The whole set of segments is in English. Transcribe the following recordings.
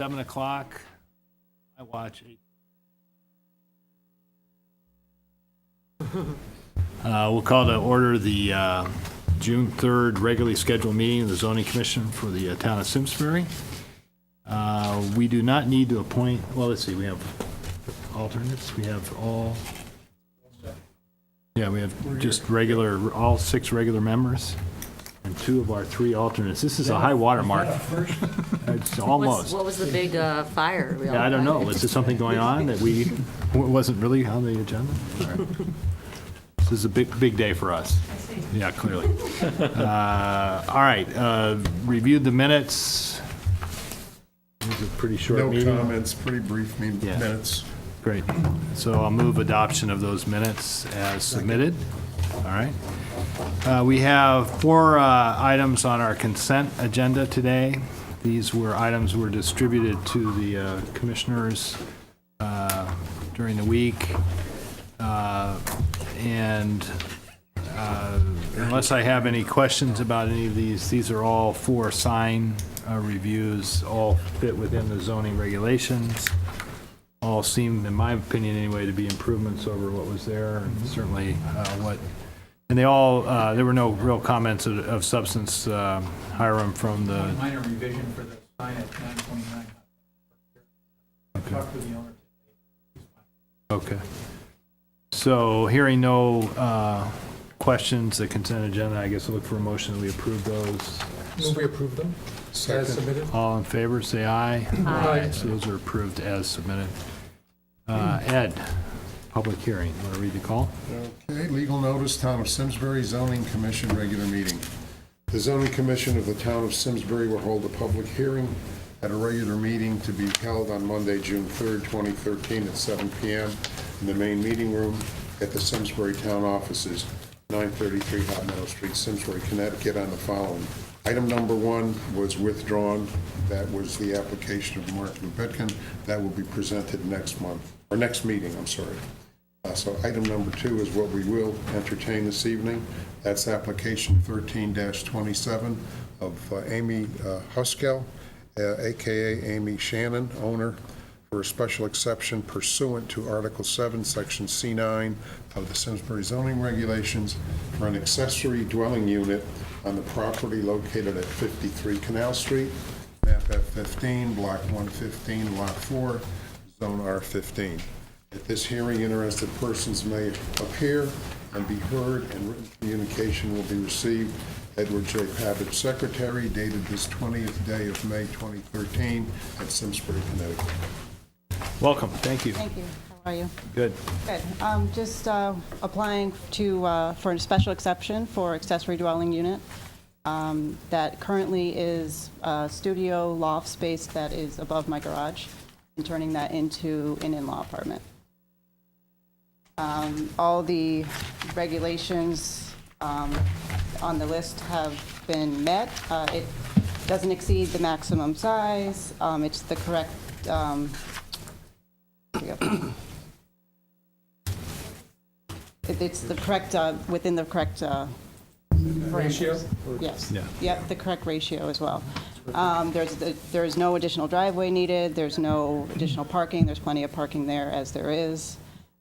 7 o'clock. I watch 8. We'll call to order the June 3rd regularly scheduled meeting of the Zoning Commission for the town of Simsbury. We do not need to appoint, well, let's see, we have alternates. We have all, yeah, we have just regular, all 6 regular members and 2 of our 3 alternates. This is a high water mark. It's almost. What was the big fire? Yeah, I don't know. Is there something going on that wasn't really on the agenda? All right. This is a big day for us. Yeah, clearly. All right, reviewed the minutes. It was a pretty short meeting. No comments, pretty brief minutes. Great. So I'll move adoption of those minutes as submitted. All right. We have 4 items on our consent agenda today. These were items were distributed to the commissioners during the week. And unless I have any questions about any of these are all 4 sign reviews, all fit within the zoning regulations. All seem, in my opinion anyway, to be improvements over what was there, and certainly and they all, there were no real comments of substance, Hiram, from the... Minor revision for the sign at 929. Okay. Talk to the owner. Okay. So hearing no questions, the consent agenda, I guess I'll look for a motion that we approve those. Move we approve them as submitted. All in favor, say aye. Aye. So those are approved as submitted. Ed, public hearing. Want to read the call? Okay, legal notice, Town of Simsbury Zoning Commission regular meeting. The Zoning Commission of the Town of Simsbury will hold a public hearing at a regular meeting to be held on Monday, June 3rd, 2013 at 7 p.m. in the main meeting room at the Simsbury Town Offices, 933 Hot Meadow Street, Simsbury, Connecticut, on the following. Item number 1 was withdrawn. That was the application of Mark Lubetkin. That will be presented next month, or next meeting, I'm sorry. So item number 2 is what we will entertain this evening. That's application 13-27 of Amy Huskel, AKA Amy Shannon, owner, for a special exception pursuant to Article 7, Section C9 of the Simsbury zoning regulations for an accessory dwelling unit on the property located at 53 Canal Street, map F15, block 115, lot 4, zone R15. At this hearing, interested persons may appear and be heard, and written communication will be received. Edward J. Pavitt, Secretary, dated this 20th day of May 2013 at Simsbury, Connecticut. Welcome. Thank you. Thank you. How are you? Good. Good. Just applying for a special exception for accessory dwelling unit that currently is a studio loft space that is above my garage, and turning that into an in-law apartment. All the regulations on the list have been met. It doesn't exceed the maximum size. It's the correct it's the correct, within the correct Ratio? Yes. Yeah. Yep, the correct ratio as well. There's no additional driveway needed. There's no additional parking. There's plenty of parking there as there is.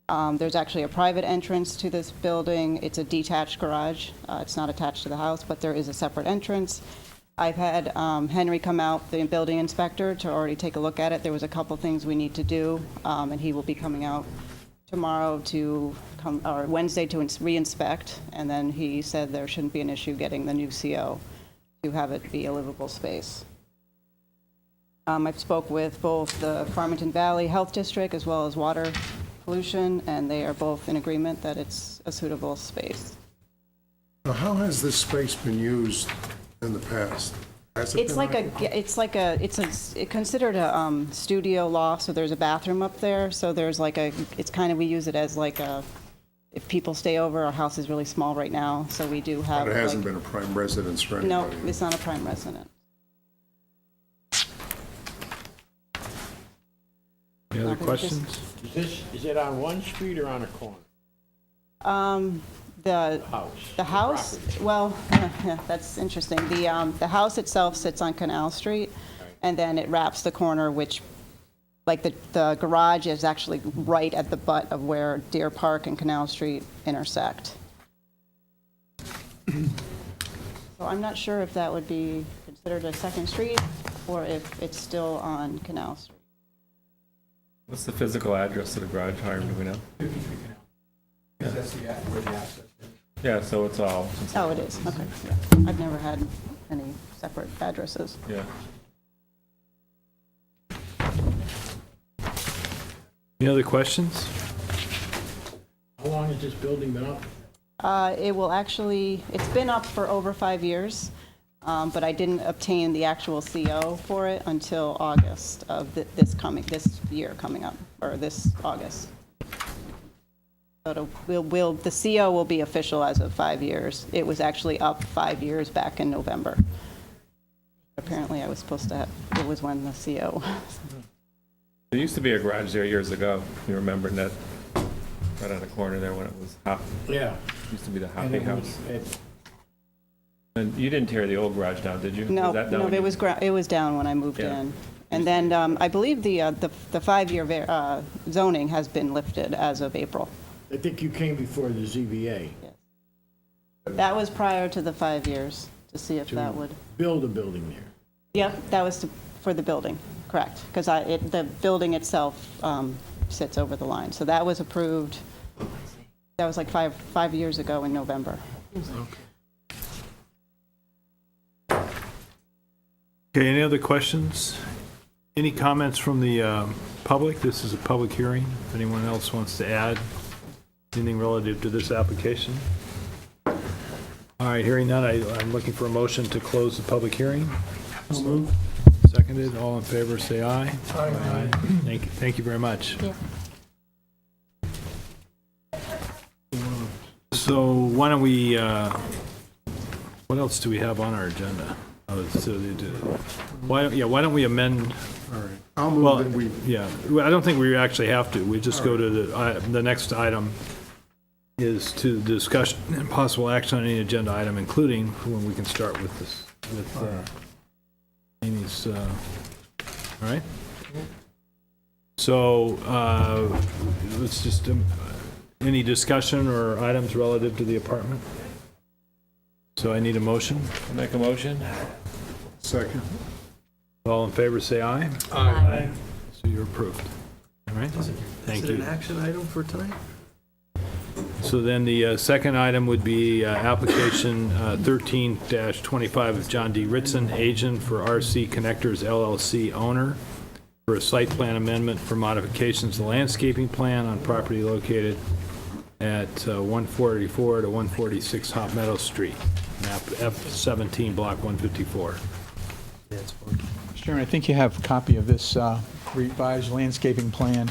There's actually a private entrance to this building. It's a detached garage. It's not attached to the house, but there is a separate entrance. I've had Henry come out, the building inspector, to already take a look at it. There was a couple things we need to do, and he will be coming out tomorrow or Wednesday to re-inspect, and then he said there shouldn't be an issue getting the new CO to have it be a livable space. I've spoke with both the Farmington Valley Health District as well as Water Pollution, and they are both in agreement that it's a suitable space. Now, how has this space been used in the past? Has it It's been occupied? it's considered a studio loft, so there's a bathroom up there, so there's it's kind of, we use it as like a, if people stay over, our house is really small right now, so we do have. But it hasn't been a prime residence for anybody? No, it's not a prime resident. Any other Okay, questions? Is it on one street or on a corner? The House. The house, Property. well, yeah, that's interesting. The house itself sits on Canal Street, and then it wraps the corner, which, like, the garage is actually right at the butt of where Deer Park and Canal Street intersect. So I'm not sure if that would be considered a second street, or if it's still on Canal Street. What's the physical address of the garage, Hiram, do we know? 53 Canal. Because that's where the access is. Yeah, so it's all, Oh, it is, okay. Yeah. I've never had any separate addresses. yeah. Any other questions? How long has this building been up? It will actually, it's been up for over 5 years, but I didn't obtain the actual CO for it until August of this year coming up, or this August. So the CO will be official as of 5 years. It was actually up 5 years back in November. Apparently, I was supposed to have, it was when the CO. There used to be a garage there years ago. You remember that? Right on the corner there when it was hot. Yeah. Used to be the And Hoppy it House. was, And you didn't tear the old garage down, did you? No, Was that down no, when it you- was down when I moved Yeah. in. And then I believe the 5-year zoning has been lifted as of April. I think you came before the ZBA That was prior to the 5 years, to see if that would, build a building there. yep, that was for the building, correct. Because the building itself sits over the line. So that was approved, that was like five years ago in November. Okay, any other questions? Any comments from the public? This is a public hearing. If anyone else wants to add anything relative to this application? All right, hearing none, I'm looking for a motion to close the public hearing. Seconded, all in favor, say aye. Aye. Thank you very much. So why don't we, what else do we have on our agenda? Why don't we amend? All right. I'll Well, move that we, yeah, I don't think we actually have to. We just go to the next item is to discuss and possible action on any agenda item, including when we can start with this, with Amy's, all right? So, let's just, any discussion or items relative to the apartment? So I need a motion. Make a motion? second. All in favor, say aye. Aye. So you're approved. All right? Thank you. Is it an action item for tonight? So then the second item would be application 13-25 of John D. Ritson, agent for RC Connectors LLC owner, for a site plan amendment for modifications to the landscaping plan on property located at 144 to 146 Hot Meadow Street, map F17, block 154. Yeah, it's fine. Mr. Chairman, I think you have a copy of this revised landscaping plan.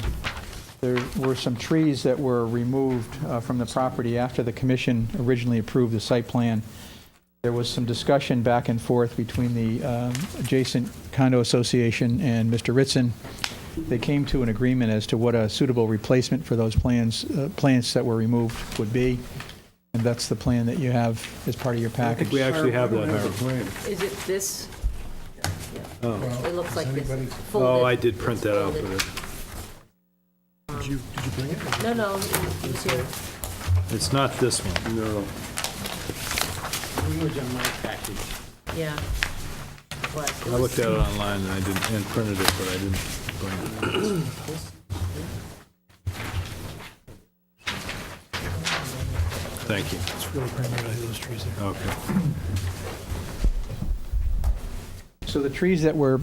There were some trees that were removed from the property after the commission originally approved the site plan. There was some discussion back and forth between the adjacent condo association and Mr. Ritson. They came to an agreement as to what a suitable replacement for those plants that were removed would be. And that's the plan that you have as part of your I package. think we actually have that, Have a Harold. plan. Is it this? Well, It looks like does this. anybody- Oh, I did print that out, but Did you bring it? No, it was here. it's not this one. No. It was in my package. Yeah. What? I looked at it online and I didn't, and printed it, but I didn't bring it. Thank you. It's really primarily those trees there. Okay. So the trees that were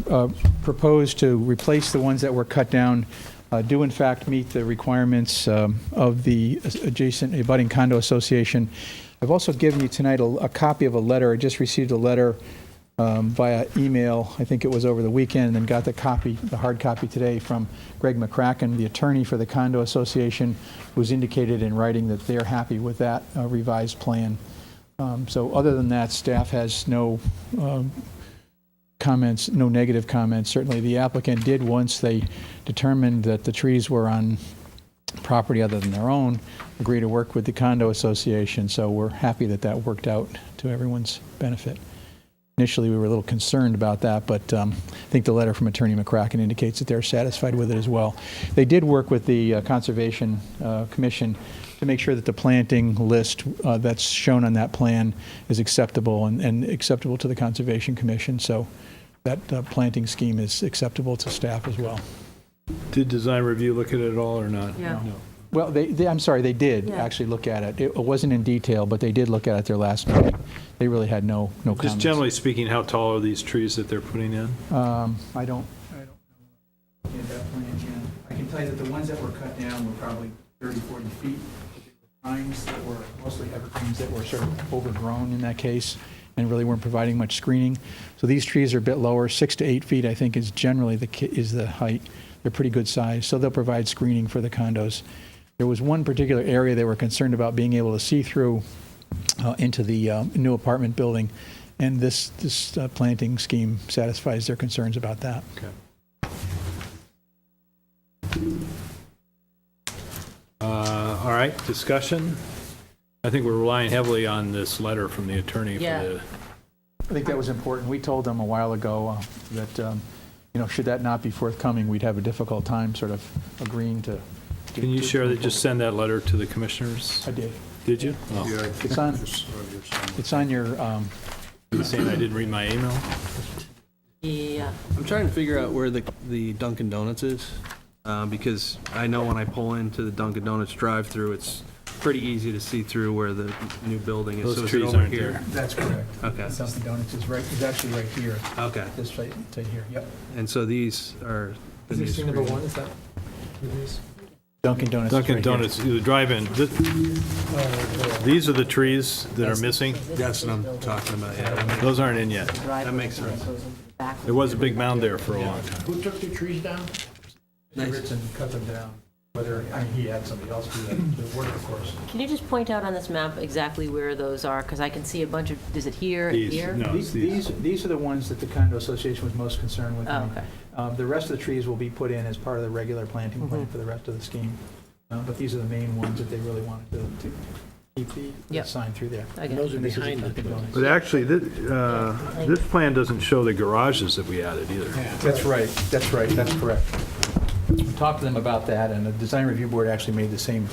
proposed to replace the ones that were cut down do in fact meet the requirements of the adjacent abutting condo association. I've also given you tonight a copy of a letter. I just received a letter via email, I think it was over the weekend, and then got the hard copy today from Greg McCracken, the attorney for the condo association, who's indicated in writing that they're happy with that revised plan. So other than that, staff has no comments, no negative comments. Certainly the applicant did, once they determined that the trees were on property other than their own, agree to work with the condo association. So we're happy that that worked out to everyone's benefit. Initially, we were a little concerned about that, but I think the letter from Attorney McCracken indicates that they're satisfied with it as well. They did work with the Conservation Commission to make sure that the planting list that's shown on that plan is acceptable and acceptable to the Conservation Commission. So that planting scheme is acceptable to staff as well. Did design review look at it at all or not? Yeah. No. Well, I'm sorry, they did Yeah. actually look at it. It wasn't in detail, but they did look at it their last meeting. They really had no comments. Just generally speaking, how tall are these trees that they're putting in? I don't know. That plan, yeah. I can tell you that the ones that were cut down were probably 30, 40 feet. Pines that were mostly evergreens that were sort of overgrown in that case and really weren't providing much screening. So these trees are a bit lower, 6 to 8 feet, I think, is generally the height. They're pretty good size, so they'll provide screening for the condos. There was one particular area they were concerned about being able to see through into the new apartment building, and this planting scheme satisfies their concerns about that. Okay. All right, discussion? I think we're relying heavily on this letter from the attorney for Yeah. the, I think that was important. We told them a while ago that, should that not be forthcoming, we'd have a difficult time sort of agreeing to. can you share that, just send that letter to the commissioners? I did. Did you? Oh. Yeah, It's on, just, your son. it's on your, You saying I didn't read my email? Yeah. I'm trying to figure out where the Dunkin' Donuts is, because I know when I pull into the Dunkin' Donuts drive-through, it's pretty easy to see through where the new building is. Those So is it trees over aren't here? there. that's correct. Okay. Dunkin' Donuts is actually right here, Okay. this right here, yep. And so these are the new Is this number screen. one, is that what it is? Dunkin' Donuts is Dunkin' right here. Donuts, the drive-in. These are the trees that are missing? That's what I'm talking about, yeah. Those aren't in yet. That makes sense. There was a big mound there for a long time. Who took the trees down? Nice. Ritson cut them down, he had somebody else do that, the work, of course. Can you just point out on this map exactly where those are? Because I can see a bunch of, is it here and These, here? no, it's these. These are the ones that the condo association was most concerned with. Oh, okay. The rest of the trees will be put in as part of the regular planting plan for the rest of the scheme. But these are the main ones that they really wanted to keep the Yep. sign through there. I get Those it. are And this is behind Dunkin' the Donuts. But actually, this plan doesn't show the garages that we added either. That's right, that's correct. We talked to them about that, and the design review board actually made the same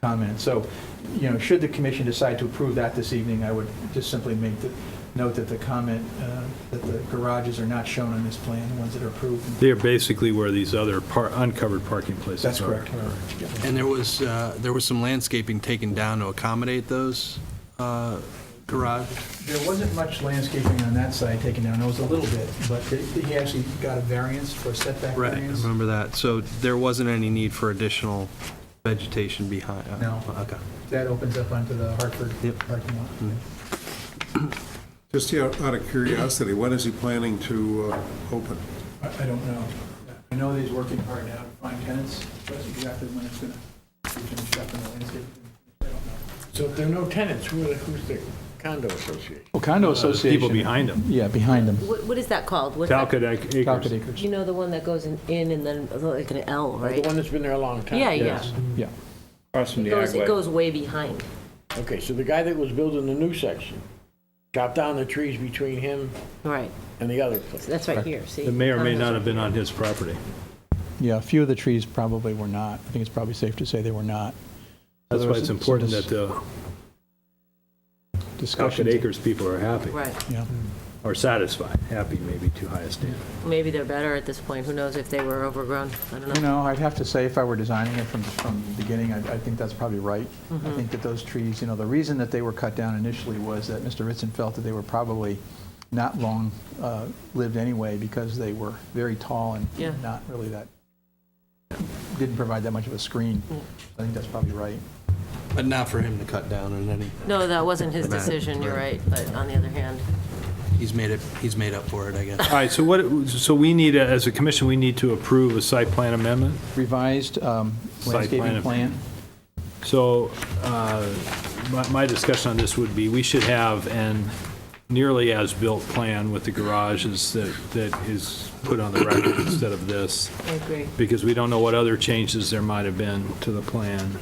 comment. So, should the commission decide to approve that this evening, I would just simply make the note that the comment, that the garages are not shown on this plan, the ones that are approved. They're basically where these other uncovered parking places are. That's correct. And there was some landscaping taken down to accommodate those garage. There wasn't much landscaping on that side taken down, there was a little bit, but he actually got a variance for a setback Right, I variance. remember that. So there wasn't any need for additional vegetation behind? No. Okay. That opens up onto the Hartford Yep. parking lot. Just out of curiosity, when is he planning to open? I don't know. I know that he's working hard now to find tenants, but exactly when it's going to be finished up in the landscape, I don't know. So if there are no tenants, who's the condo association? Well, condo association. People behind them. Yeah, behind them. What is that called? What's that? Talcott Acres. Talcott Acres. You know, the one that goes in and then like an L, The right? one that's been there a long time? Yeah, Yes. yeah. Yeah. Across from the It Agway. goes way behind. Okay, so the guy that was building the new section chopped down the trees between him Right. and the other place. That's right here, see? It may or may not have been on his property. Yeah, a few of the trees probably were not. I think it's probably safe to say they were not. That's There why was it's some important that the discussion. Talcott Acres people are happy, Right. Yeah. or satisfied. Happy may be too high a standard. Maybe they're better at this point. Who knows if they were overgrown? I don't know. I'd have to say if I were designing it from the beginning, I think that's probably right. I think that those trees, the reason that they were cut down initially was that Mr. Ritson felt that they were probably not long lived anyway because they were very tall and Yeah. not really that, didn't provide that much of a screen. I think that's probably right. But not for him to cut down on any, No, that wasn't his Right. decision, you're right. But on the other hand, he's made up for it, I guess. All right, so we need, as a commission, we need to approve a site plan amendment? Revised landscaping plan. So my discussion on this would be, we should have an nearly as-built plan with the garages that is put on the record instead of this, I agree. because we don't know what other changes there might have been to the plan.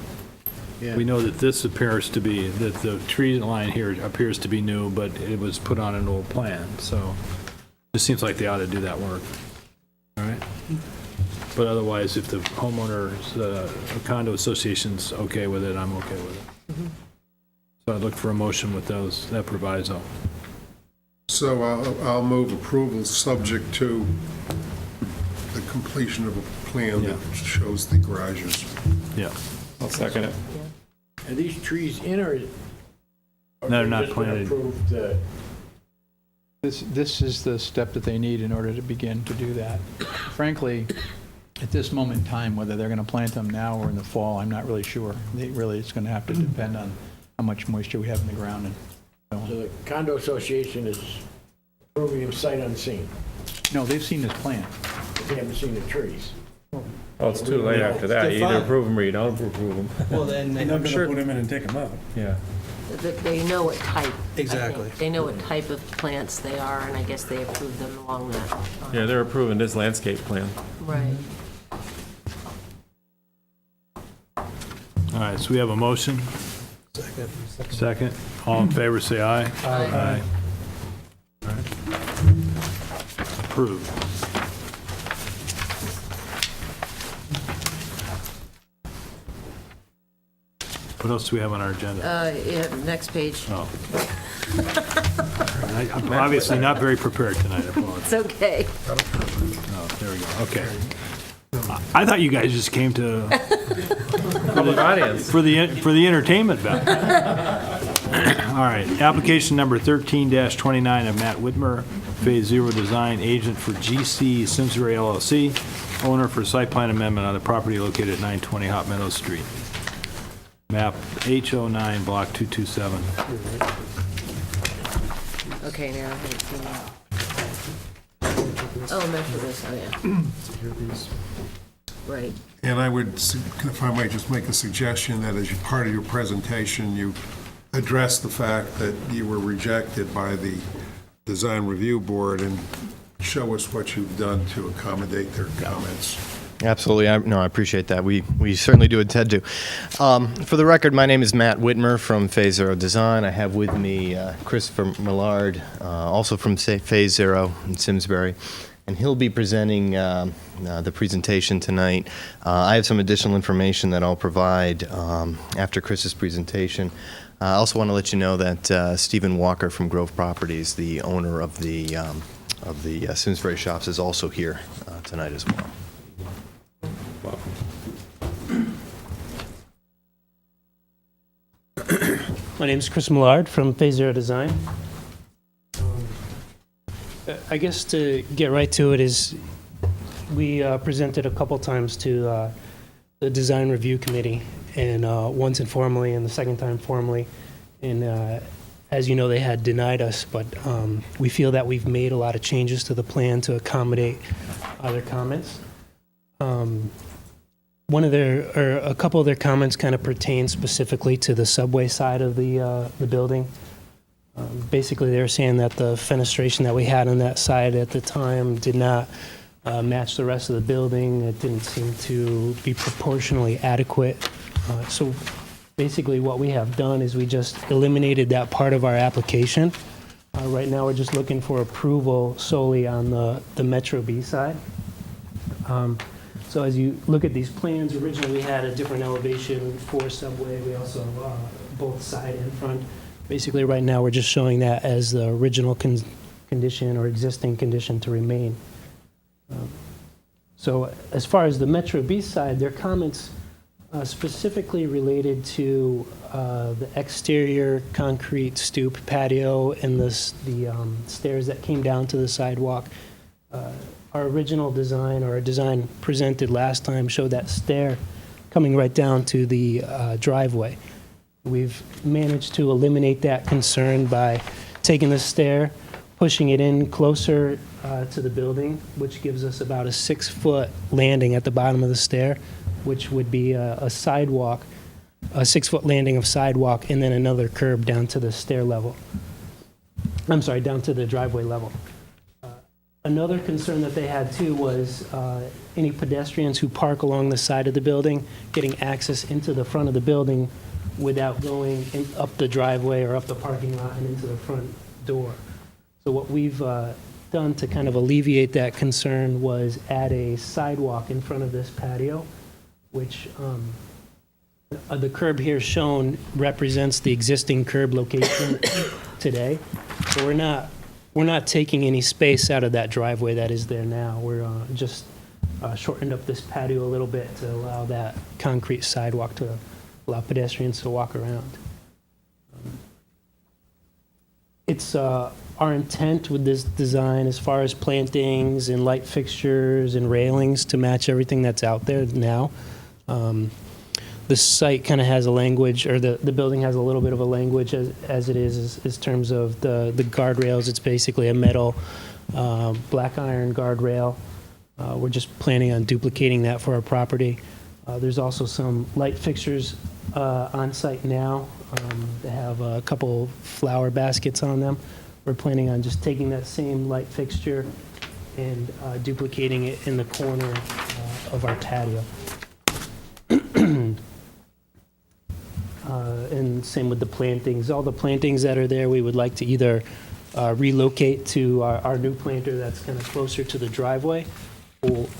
We know that this appears to be, that the tree line here appears to be new, but it was put on an old plan, so it seems like they ought to do that work. All right? But otherwise, if the homeowners, condo association's okay with it, I'm okay with it. So I'd look for a motion with that proviso. So I'll move approval subject to the completion of a plan that shows the garages. Yeah. I'll second it. Are these trees in or? No, they're not planted. Approved, This is the step that they need in order to begin to do that. Frankly, at this moment in time, whether they're going to plant them now or in the fall, I'm not really sure. It's going to have to depend on how much moisture we have in the ground. so the condo association is approving them sight unseen. No, they've seen this plan. They haven't seen the trees. Oh, it's too late after that. You either approve them or you don't approve them. Well, then, They're not I'm gonna sure, put them in and take them out. Yeah. They know what type. I think. Exactly. They know what type of plants they are, and I guess they approve them along that. Yeah, they're approving this landscape plan. Right. All right, so we have a motion. Second. All in favor, say aye. Aye. All right. Approved. What else do we have on our agenda? Yeah, next page. Oh. I'm obviously not very prepared tonight, I apologize. It's okay. Oh, there we go, okay. I thought you guys just came to, Public audience. for the entertainment value. All right, application number 13-29 of Matt Whitmer, Phase Zero Design Agent for GC Simsbury LLC, owner for site plan amendment on the property located at 920 Hot Meadow Street. Map H09, Block 227. Okay, now I haven't seen that. Oh, measure this, oh, yeah. Right. And I would, if I might just make a suggestion that as part of your presentation, you address the fact that you were rejected by the Design Review Board and show us what you've done to accommodate their comments. Absolutely. I appreciate that. We certainly do intend to. For the record, my name is Matt Whitmer from Phase Zero Design. I have with me Christopher Millard, also from Phase Zero in Simsbury, and he'll be presenting the presentation tonight. I have some additional information that I'll provide after Chris's presentation. I also want to let you know that Stephen Walker from Grove Properties, the owner of the Simsbury shops, is also here tonight as well. My name is Chris Millard from Phase Zero Design. I guess to get right to it is we presented a couple times to the Design Review Committee, and once informally and the second time formally. And as you know, they had denied us, but we feel that we've made a lot of changes to the plan to accommodate other comments. A couple of their comments kind of pertain specifically to the subway side of the building. Basically, they were saying that the fenestration that we had on that side at the time did not match the rest of the building. It didn't seem to be proportionally adequate. So basically what we have done is we just eliminated that part of our application. Right now, we're just looking for approval solely on the Metro B side. So as you look at these plans, originally we had a different elevation for subway. We also both side and front. Basically, right now we're just showing that as the original condition or existing condition to remain. So as far as the Metro B side, their comments specifically related to the exterior concrete stoop patio and the stairs that came down to the sidewalk. Our original design, or our design presented last time, showed that stair coming right down to the driveway. We've managed to eliminate that concern by taking the stair, pushing it in closer to the building, which gives us about a 6-foot landing at the bottom of the stair, which would be a sidewalk, a 6-foot landing of sidewalk, and then another curb down to the stair level. I'm sorry, down to the driveway level. Another concern that they had too was any pedestrians who park along the side of the building getting access into the front of the building without going up the driveway or up the parking lot and into the front door. So what we've done to kind of alleviate that concern was add a sidewalk in front of this patio, which the curb here shown represents the existing curb location today. So we're not taking any space out of that driveway that is there now. We're just shortened up this patio a little bit to allow that concrete sidewalk to allow pedestrians to walk around. It's our intent with this design, as far as plantings and light fixtures and railings, to match everything that's out there now. The site kind of has a language, or the building has a little bit of a language as it is terms of the guardrails. It's basically a metal black iron guardrail. We're just planning on duplicating that for our property. There's also some light fixtures on site now. They have a couple flower baskets on them. We're planning on just taking that same light fixture and duplicating it in the corner of our patio. And same with the plantings. All the plantings that are there, we would like to either relocate to our new planter that's kind of closer to the driveway,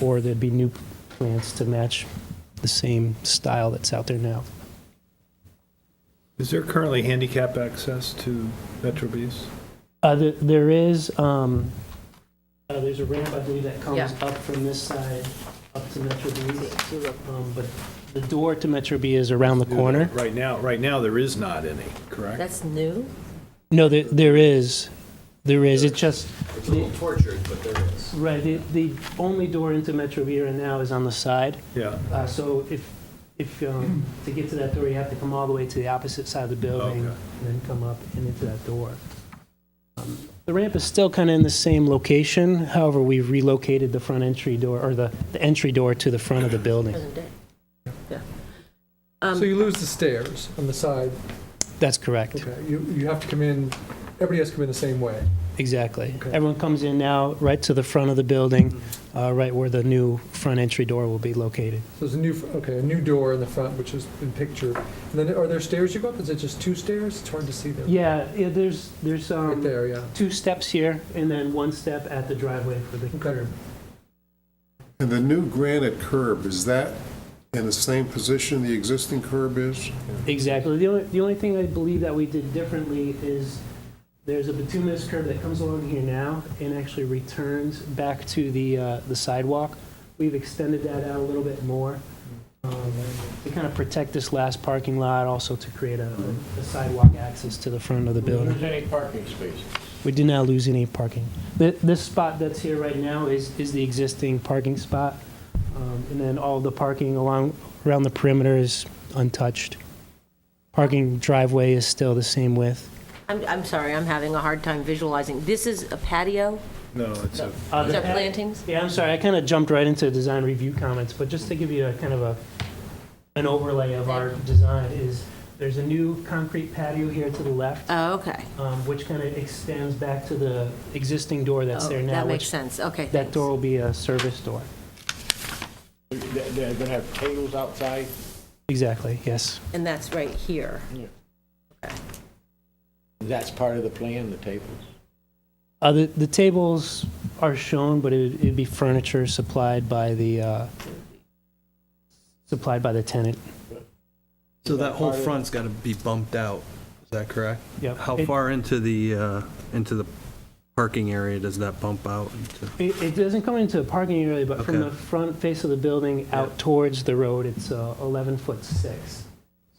or there'd be new plants to match the same style that's out there now. Is there currently handicap access to Metro B's? There is, there's a ramp, I believe, that comes Yeah. up from this side up to Metro B. But the door to Metro B is around the corner. Right now, there is not any, correct? That's new? No, there is. There is. It's just, It's a little tortured, but there is. right, the only door into Metro B right now is on the side. Yeah. So if to get to that door, you have to come all the way to the opposite side of the building Okay. and then come up and into that door. The ramp is still kind of in the same location. However, we've relocated the front entry door, or the entry door, to the front of the building. Present day. Yeah. So you lose the stairs on the side. That's correct. Okay, you have to come in, everybody has to come in the same way. Exactly. Okay. Everyone comes in now right to the front of the building, right where the new front entry door will be located. So there's a new door in the front, which has been pictured. And then are there stairs you go up? Is it just 2 stairs? It's hard to see them. Yeah, there's Right there, yeah. 2 steps here, and then 1 step at the driveway for the curb. And the new granite curb, is that in the same position the existing curb is? Exactly. The only thing I believe that we did differently is there's a bituminous curb that comes along here now and actually returns back to the sidewalk. We've extended that out a little bit more to kind of protect this last parking lot, also to create a sidewalk access to the front of the building. There's any parking spaces? We did not lose any parking. This spot that's here right now is the existing parking spot. And then all the parking around the perimeter is untouched. Parking driveway is still the same width. I'm sorry, I'm having a hard time visualizing. This is a patio? No, it's a, These are plantings? Yeah, I'm sorry, I kind of jumped right into design review comments, but just to give you a kind of an overlay of our design is there's a new concrete patio here to the left, Oh, okay. which kind of extends back to the existing door that's Oh, there now. that makes which sense. Okay, That thanks. door will be a service door. They're gonna have tables outside? Exactly, yes. And that's right here. That's part of the plan, the tables? The tables are shown, but it'd be furniture supplied by the tenant. So that whole front's got to be bumped out, is that correct? Yep. How far into the parking area does that bump out into? It doesn't come into a parking area, but from Okay. the front face of the building out towards the road, it's 11'6".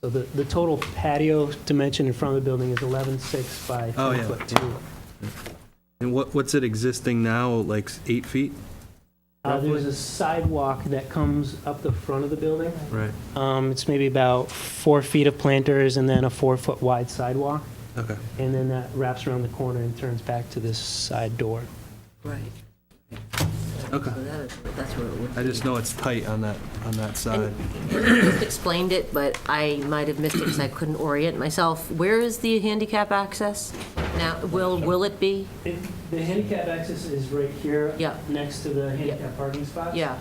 So the total patio dimension in front of the building is 11'6" by Oh, yeah. 10'2". And what's it existing now, like 8 feet? There's a sidewalk that comes up the front of the building. Right, It's maybe about 4 feet of planters and then a 4-foot wide sidewalk. okay. And then that wraps around the corner and turns back to this side door. Right. Okay. So that's where it would be. I just know it's tight on that side. You just explained it, but I might have missed it because I couldn't orient myself. Where is the handicap access? Now, will it be? The handicap access is right here. Yeah. Next to the handicap parking spots. Yeah.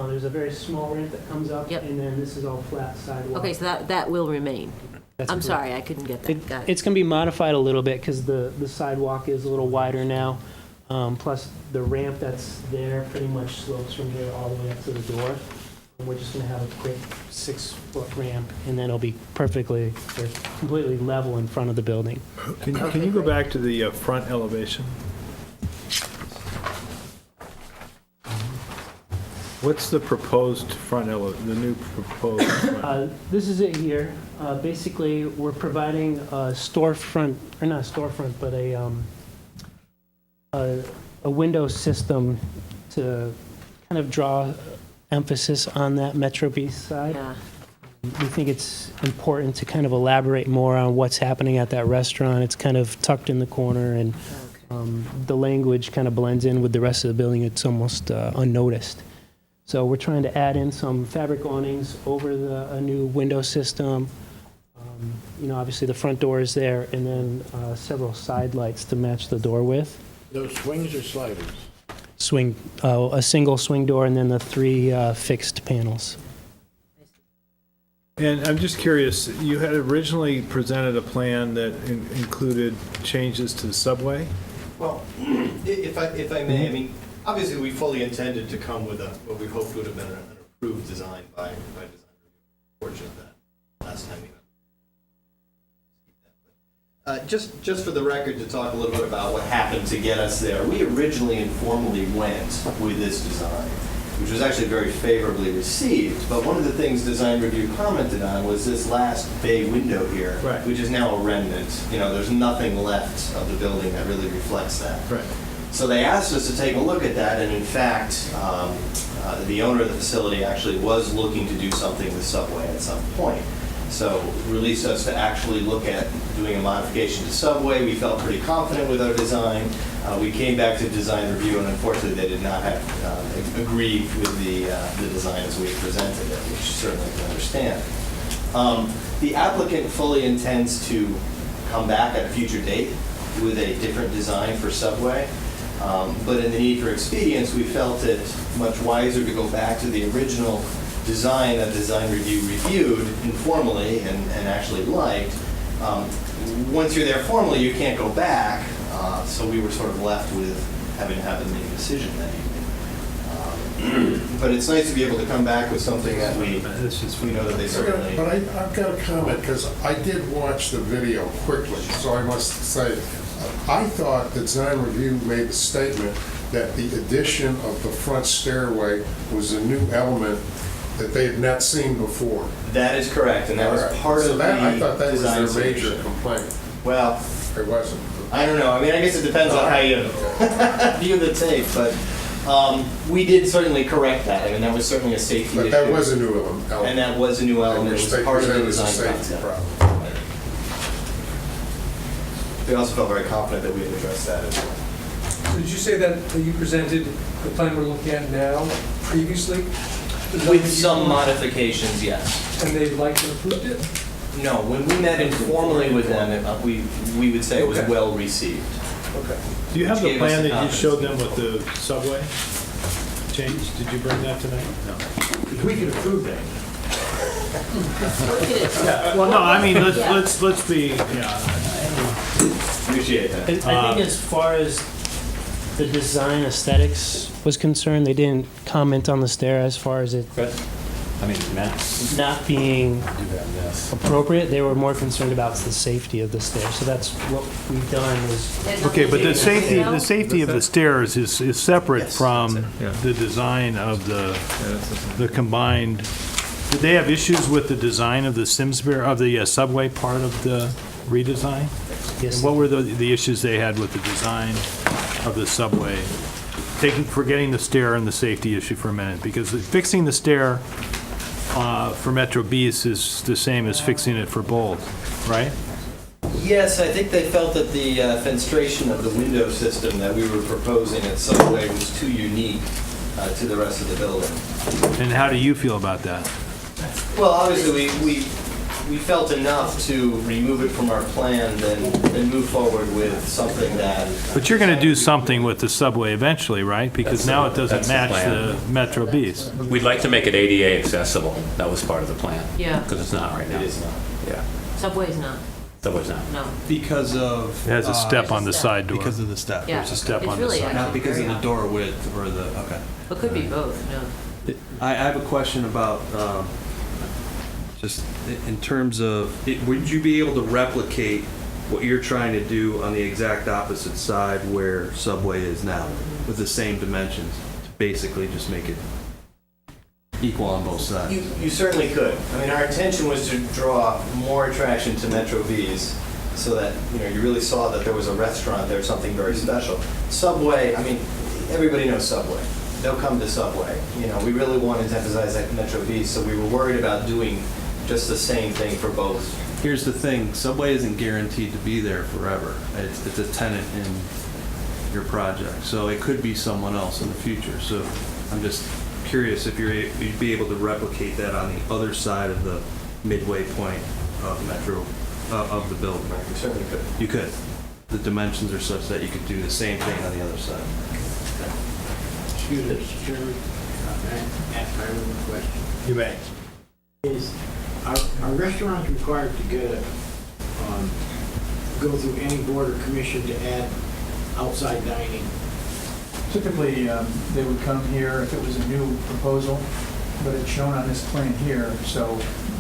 There's a very small ramp that comes up, Yep. and then this is all flat sidewalk. Okay, so that will remain. That's I'm correct. sorry, I couldn't get that. Got it. It's going to be modified a little bit because the sidewalk is a little wider now. Plus, the ramp that's there pretty much slopes from here all the way up to the door. And we're just going to have a quick 6-foot ramp, and then it'll be perfectly, or completely level in front of the building. Can you go back to the front elevation? What's the proposed the new proposed front? This is it here. Basically, we're providing a storefront, or not a storefront, but a window system to kind of draw emphasis on that Metro Beast side. Yeah. We think it's important to kind of elaborate more on what's happening at that restaurant. It's kind of tucked in the corner, and the language kind of blends in with the rest of the building. It's almost unnoticed. So we're trying to add in some fabric awnings over a new window system. Obviously the front door is there, and then several side lights to match the door width. Those swings or sliders? A single swing door, and then the 3 fixed panels. And I'm just curious, you had originally presented a plan that included changes to the subway? Well, if I may, I mean, obviously, we fully intended to come with what we hoped would have been an approved design by design review. Fortunate that last time we just for the record, to talk a little bit about what happened to get us there. We originally informally went with this design, which was actually very favorably received. But one of the things design review commented on was this last bay window here, Right. which is now a remnant. There's nothing left of the building that really reflects that. Right. So they asked us to take a look at that, and in fact, the owner of the facility actually was looking to do something with Subway at some point. So released us to actually look at doing a modification to Subway. We felt pretty confident with our design. We came back to design review, and unfortunately they did not have agreed with the design as we had presented it, which certainly I can understand. The applicant fully intends to come back at a future date with a different design for Subway. But in the need for expedience, we felt it much wiser to go back to the original design that design review reviewed informally and actually liked. Once you're there formally, you can't go back, so we were sort of left with having to have them make a decision that evening. But it's nice to be able to come back with something that we know that they certainly... But I've got a comment, because I did watch the video quickly, so I must say, I thought that design review made the statement that the addition of the front stairway was a new element that they had not seen before. That is correct, and that was part of the I thought that was design their major solution. complaint. Well, It wasn't. I don't know. I mean, I guess it depends on how you view the tape, but we did certainly correct that. I mean, that was certainly a safety issue. But that was a new element. And that was a new element. It was part of the design concept. Problem. We also felt very confident that we had addressed that as well. So did you say that you presented the plan we're looking at now previously? With some modifications, yes. And they liked and approved it? No, when we met informally with them, we would say it was Okay. well received. Okay. Do you have the Gave us plan the that you confidence. showed them with the subway change? Did you bring that tonight? No. We can approve that. Well, no, I mean, let's be, yeah. Appreciate that. I think as far as the design aesthetics was concerned, they didn't comment on the stair as far as it not being appropriate. They were more concerned about the safety of the stair. So that's what we've done is Okay, but the safety of the stairs is separate from the design of the combined. Did they have issues with the design of the Simsbury, of the subway part of the redesign? Yes. And what were the issues they had with the design of the subway? Forgetting the stair and the safety issue for a minute, because fixing the stair for Metro Beast is the same as fixing it for both, right? Yes, I think they felt that the fenestration of the window system that we were proposing at Subway was too unique to the rest of the building. And how do you feel about that? Well, obviously, we felt enough to remove it from our plan than move forward with something that. But you're going to do something with the subway eventually, right? Because now it doesn't That's the match plan. the Metro Bs. We'd like to make it ADA accessible. That was part of the plan. Yeah. Because it's not right now. It is not. Yeah. Subway's not, Subway's not. no. Because of. It has a step on the step. side door. Because of the step. Yeah. There's a step It's on the really side. Not actually because of very the door width or the, okay. It could be both, no. I have a question about, just in terms of, would you be able to replicate what you're trying to do on the exact opposite side where Subway is now, with the same dimensions, to basically just make it equal on both sides? You certainly could. I mean, our intention was to draw more attraction to Metro Bs so that, you really saw that there was a restaurant there, something very special. Subway, I mean, everybody knows Subway. They'll come to Subway. We really wanted to emphasize that Metro Bs, so we were worried about doing just the same thing for both. Here's the thing, Subway isn't guaranteed to be there forever. It's a tenant in your project, so it could be someone else in the future. So I'm just curious if you'd be able to replicate that on the other side of the midway point of Metro, of the building. We certainly could. You could. The dimensions are such that you could do the same thing on the other side. Excuse me, Mr. Chairman, I have a question. You may. Are restaurants required to get go through any board or commission to add outside dining? Typically, they would come here if it was a new proposal, but it's shown on this plan here, so.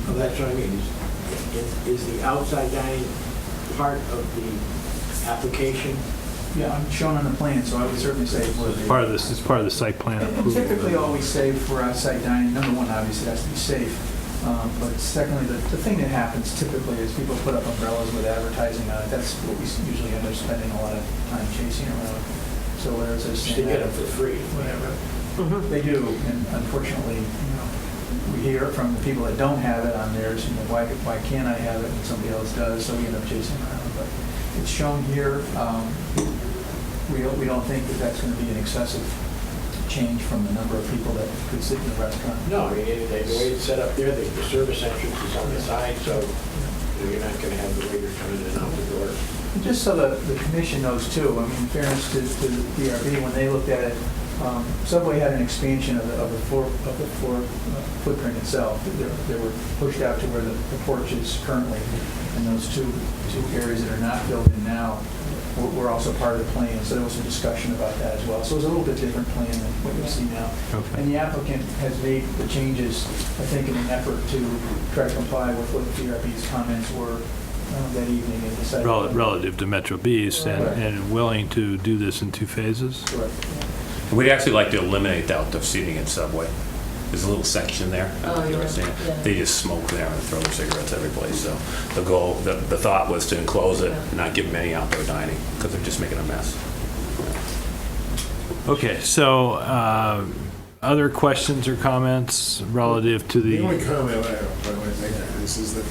Oh, that's what I mean. Is the outside dining part of the application? Yeah, I'm shown on the plan, so I would certainly say it would be. Part of this is part of the site plan And approval. typically, always say for outside dining, number one, obviously, it has to be safe. But secondly, the thing that happens typically is people put up umbrellas with advertising on it. That's what we usually end up spending a lot of time chasing around. So whether it's a They get them for free. whatever, they do. And unfortunately, we hear from the people that don't have it on theirs, why can't I have it and somebody else does? So we end up chasing around. But it's shown here. We don't think that that's going to be an excessive change from the number of people that could sit in the restaurant. No, I mean, the way it's set up there, the service entrance is on the side, so you're not going to have the waiter coming in and out the door. And just so the commission knows too, I mean, in fairness to the DRB, when they looked at it, Subway had an expansion of the floor footprint itself. They were pushed out to where the porch is currently, and those two areas that are not filled in now were also part of the plan, so there was some discussion about that as well. So it was a little bit different plan than what you see now. Okay. And the applicant has made the changes, I think, in an effort to try to comply with what the DRB's comments were that evening and decided. Relative to Metro Bs Right. and willing to do this in two phases? Correct. We'd actually like to eliminate the outdoor seating at Subway. There's a little section there. I don't know if you've ever seen it. Yeah. They just smoke there and throw their cigarettes every place. So the thought was to enclose it and not give them any outdoor dining because they're just making a mess. Okay, so other questions or comments relative to The the, only comment I have, by the way, make this is that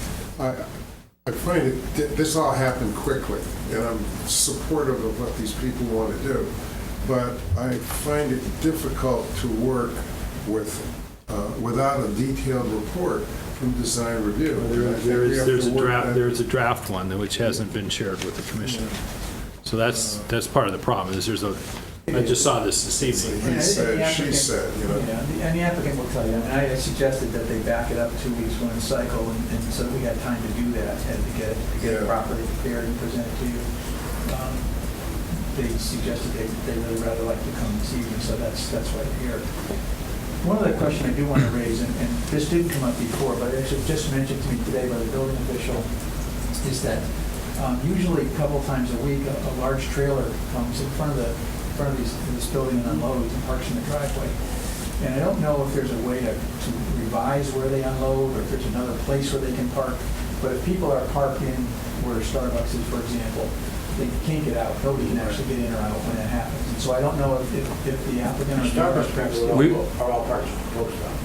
I find it, this all happened quickly, and I'm supportive of what these people want to do, but I find it difficult to work with, without a detailed report from design review. And I think we have to work that- there's a draft one which hasn't been shared with the commission. So that's part of the problem, is I just saw this evening. He said, she said, Yeah, and the applicant will tell you, I mean, I suggested that they back it up 2 weeks one cycle, and so we had time to do that, and to get it properly prepared and presented to you. They suggested they really rather like to come this evening, so that's why they're here. One other question I do want to raise, and this didn't come up before, but it was just mentioned to me today by the building official, is that usually a couple times a week, a large trailer comes in front of this building and unloads and parks in the driveway. And I don't know if there's a way to revise where they unload, or if there's another place where they can park. But if people are parked in where Starbucks is, for example, they can't get out. Nobody can actually get in or out when that happens. And so I don't know if the applicant or Starbucks perhaps people are all parts of the post office.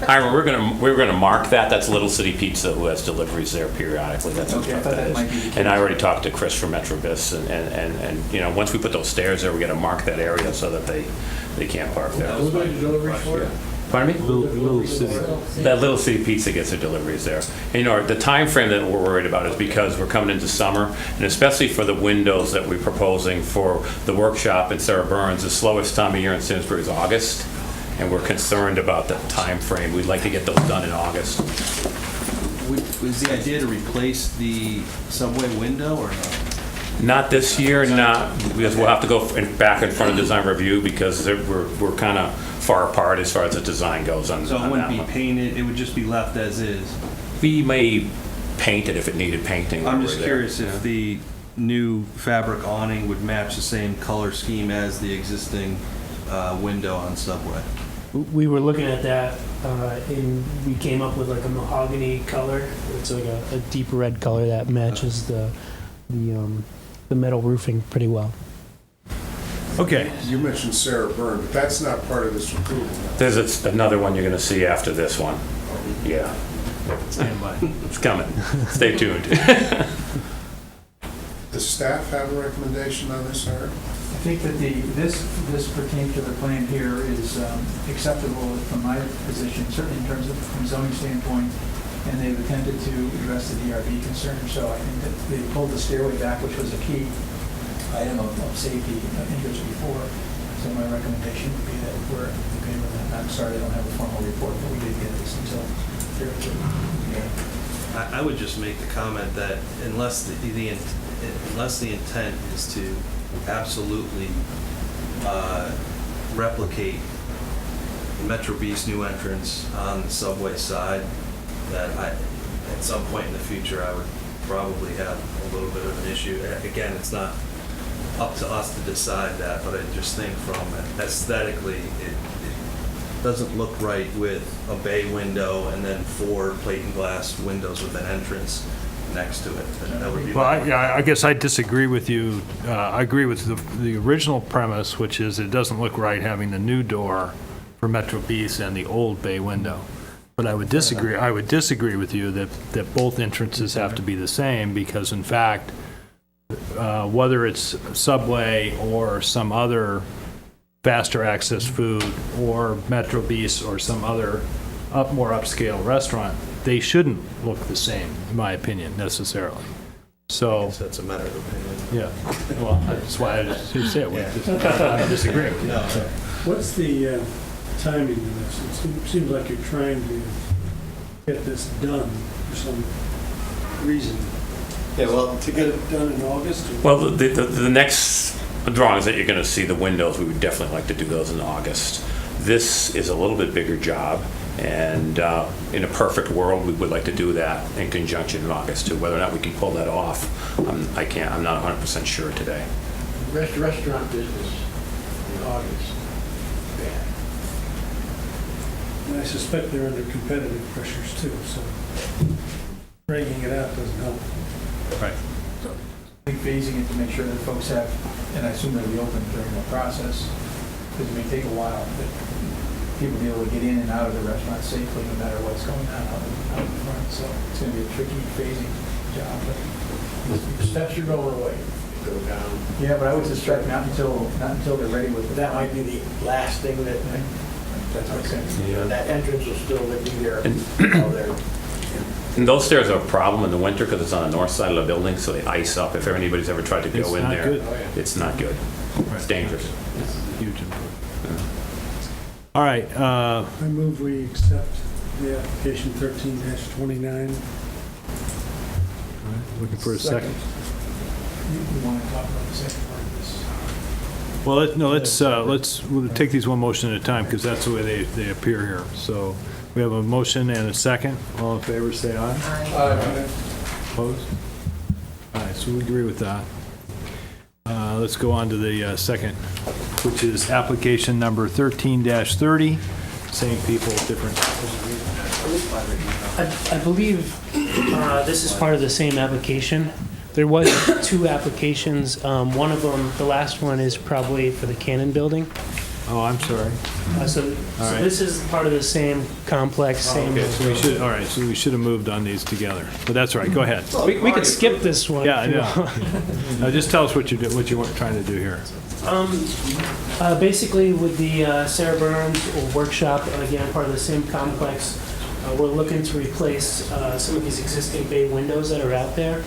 Hiram, we're gonna mark that. That's Little City Pizza, who has deliveries there periodically. That's Okay, I what thought that that might be the is. case. And I already talked to Chris from Metrobus, and once we put those stairs there, we gotta mark that area so that they can't park there. Who do the deliveries for? Pardon me? Little City. That Little City Pizza gets their deliveries there. And, you know, the time frame that we're worried about is because we're coming into summer, and especially for the windows that we're proposing for the workshop in Sarah Burns, the slowest time of year in Simsbury is August, and we're concerned about the time frame. We'd like to get those done in August. Was the idea to replace the subway window or not? Not this year, not, because we'll have to go back in front of design review because we're kind of far apart as far as the design goes on So it on wouldn't that be one. painted, it would just be left as is? We may paint it if it needed painting. I'm over just there. curious if the new fabric awning would match the same color scheme as the existing window on Subway. We were looking at that, and we came up with like a mahogany color. It's like a deep red color that matches the metal roofing pretty well. Okay. You mentioned Sarah Byrne, but that's not part of this approval. There's another one you're going to see after this one. Yeah. Stand by. It's coming. Stay tuned. Does staff have a recommendation on this, Art? I think that this particular plan here is acceptable from my position, certainly in terms of from zoning standpoint, and they've attempted to address the DRB concern. So I think that they pulled the stairway back, which was a key item of safety interest before. So my recommendation would be that we're okay with that. I'm sorry I don't have a formal report, but we did get this until I would just make the comment that unless the intent is to absolutely replicate Metro B's new entrance on the subway side, that at some point in the future, I would probably have a little bit of an issue. Again, it's not up to us to decide that, but I just think from aesthetically, it doesn't look right with a bay window and then 4 plate and glass windows with an entrance next to it. That would be Well, my I guess I disagree with you. I agree with the original premise, which is it doesn't look right having the new door for Metro Beast and the old bay window. But I would disagree with you that both entrances have to be the same, because in fact, whether it's Subway or some other faster access food or Metro Beast or some other more upscale restaurant, they shouldn't look the same, in my opinion, necessarily. So, that's a matter of opinion. yeah, well, that's why I just say it. I disagree with you. What's the timing of this? It seems like you're trying to get this done for some reason. Yeah, well, To get it done in August? or- Well, the next drawings that you're going to see, the windows, we would definitely like to do those in August. This is a little bit bigger job, and in a perfect world, we would like to do that in conjunction in August too. Whether or not we can pull that off, I'm not 100% sure today. restaurant business in August. Yeah. And I suspect they're under competitive pressures too, so breaking it out doesn't help. Right. I think phasing it to make sure that folks have, and I assume they'll be open during the process, because it may take a while, but people be able to get in and out of the restaurant safely no matter what's going on out in front. So it's going to be a tricky phasing job, but Steps are going away. Go down. yeah, but I would suspect not until they're ready with it. That might be the last thing that, That's what I'm saying. you know, that entrance will still be there And- while they're. And those stairs are a problem in the winter because it's on the north side of the building, so they ice up. If anybody's ever tried to It's go in not there, good. it's not good. It's dangerous. This is a huge improvement. All right, I move we accept the application 13-29. looking for a second. You want to talk about the second part of this? Well, we'll take these one motion at a time, because that's the way they appear here. So we have a motion and a second. All in favor, say aye. Opposed? All right, so we agree with that. Let's go on to the second, which is application number 13-30. Same people, different. I believe this is part of the same application. There was 2 applications. One of them, the last one, is probably for the Cannon Building. Oh, I'm sorry. So right. this is part of the same complex, same. Okay, so we should have moved on these together. But that's all right, go ahead. We could skip this one. Yeah, if you yeah. want. Now, just tell us what you're trying to do here. Basically, with the Sarah Burns workshop, again, part of the same complex, we're looking to replace some of these existing bay windows that are out there,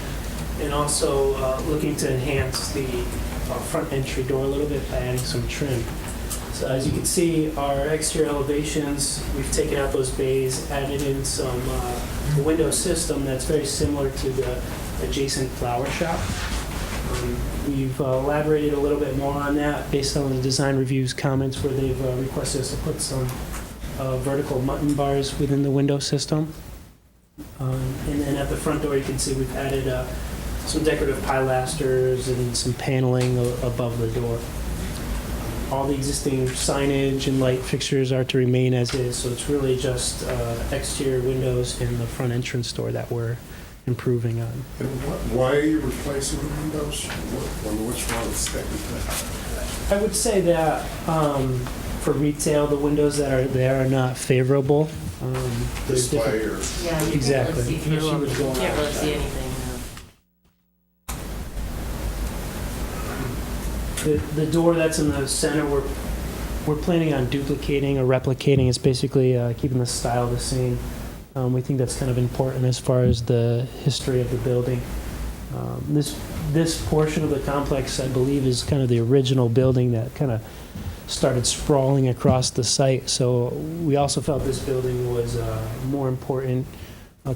and also looking to enhance the front entry door a little bit by adding some trim. So as you can see, our exterior elevations, we've taken out those bays, added in some window system that's very similar to the adjacent flower shop. We've elaborated a little bit more on that based on the design review's comments where they've requested us to put some vertical mutton bars within the window system. And then at the front door, you can see we've added some decorative pilasters and some paneling above the door. All the existing signage and light fixtures are to remain as is, so it's really just exterior windows in the front entrance door that we're improving on. And why are you replacing the windows? What's wrong with that? I would say that for retail, the windows that are there are not favorable. There's Display or? Yeah, you Exactly. can't really see through them. If you would go Can't really outside. see anything, no. The door that's in the center, we're planning on duplicating or replicating. It's basically keeping the style the same. We think that's kind of important as far as the history of the building. This portion of the complex, I believe, is kind of the original building that kind of started sprawling across the site. So we also felt this building was more important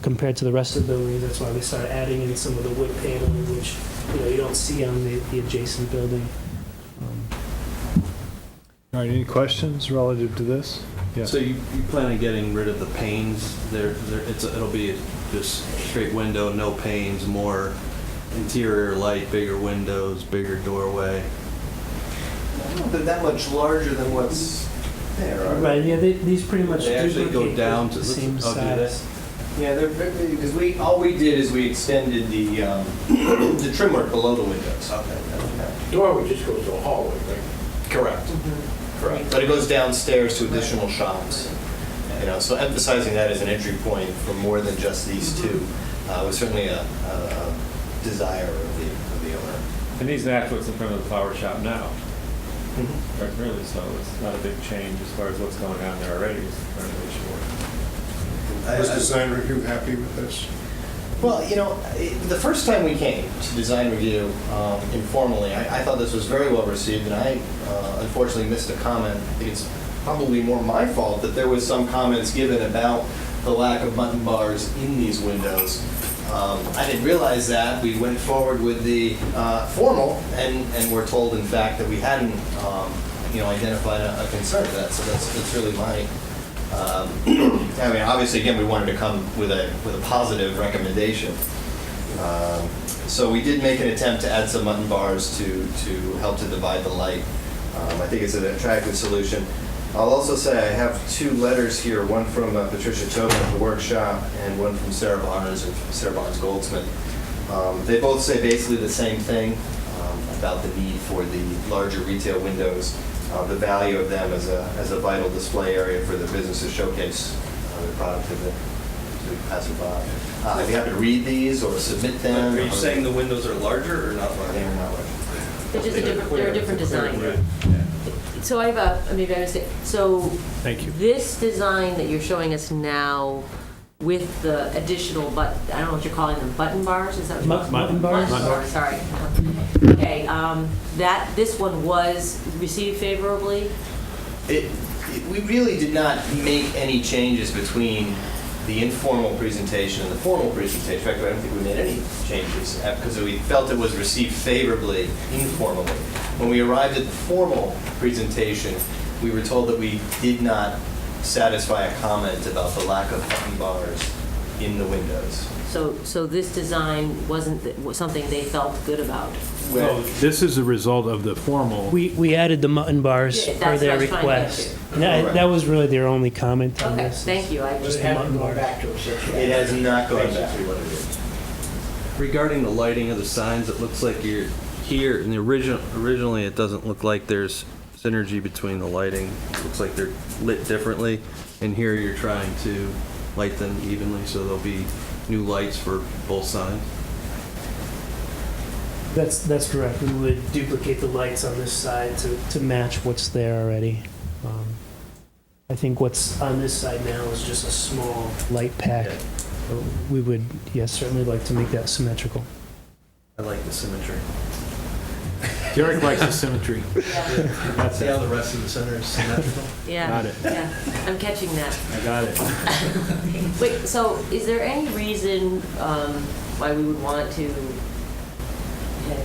compared to the rest of the buildings. That's why we started adding in some of the wood paneling, which you don't see on the adjacent building. All right, any questions relative to this? Yeah. So you plan on getting rid of the panes? It'll be just straight window, no panes, more interior light, bigger windows, bigger doorway. I don't know if they're that much larger than what's there. are they? Right, yeah, these pretty much They actually go duplicate down the to same oh, do they? size. Yeah, they're because all we did is we extended the the trim work below the windows. Okay. Door would just go to a hallway, right? Correct. Correct. But it goes downstairs to additional shops. You know, so emphasizing that as an entry point for more than just these two was certainly a desire of the owner. And these match what's in front of the flower shop now. Right, really, so it's not a big change as far as what's going on there already. It's renovation work. Was design review happy with this? Well, you know, the first time we came to design review informally, I thought this was very well received, and I unfortunately missed a comment. I think it's probably more my fault that there was some comments given about the lack of mutton bars in these windows. I didn't realize that. We went forward with the formal, and we're told, in fact, that we hadn't, identified a concern for that. So that's really my. I mean, obviously, again, we wanted to come with a positive recommendation. So we did make an attempt to add some mutton bars to help to divide the light. I think it's an attractive solution. I'll also say I have two letters here, one from Patricia Tobin at the workshop and one from Sarah Barnes and Sarah Barnes Goldsmith. They both say basically the same thing about the need for the larger retail windows, the value of them as a vital display area for the business to showcase their product to passerby. I'd be happy to read these or submit them. Are you saying the windows are larger or not larger? They're not large. They're a different design. So I have maybe I understand. So Thank you. this design that you're showing us now with the additional I don't know what you're calling them, button bars? Is that what you're Mutton bars? Mutton bars, sorry. Okay, this one was received favorably? We really did not make any changes between the informal presentation and the formal presentation. In fact, I don't think we made any changes because we felt it was received favorably informally. When we arrived at the formal presentation, we were told that we did not satisfy a comment about the lack of button bars in the windows. So this design wasn't something they felt good about? Well, this is a result of the formal. We added the mutton bars Yeah, per that's their what I was trying to get request. That was really their only comment on Okay, this. thank you. I But just it hasn't gone back to a six. It has not gone back. Basically what it is. Regarding the lighting of the signs, it looks like you're here in the originally it doesn't look like there's synergy between the lighting. It looks like they're lit differently, and here you're trying to light them evenly, so there'll be new lights for both signs. That's correct. We would duplicate the lights on this side to match what's there already. I think what's on this side now is just a small light pack. So we would, yes, certainly like to make that symmetrical. I like the symmetry. Derek likes the symmetry. That's See how it. the rest of the center is symmetrical? Yeah. Got it. Yeah, I'm catching that. I got it. Wait, so is there any reason why we would want to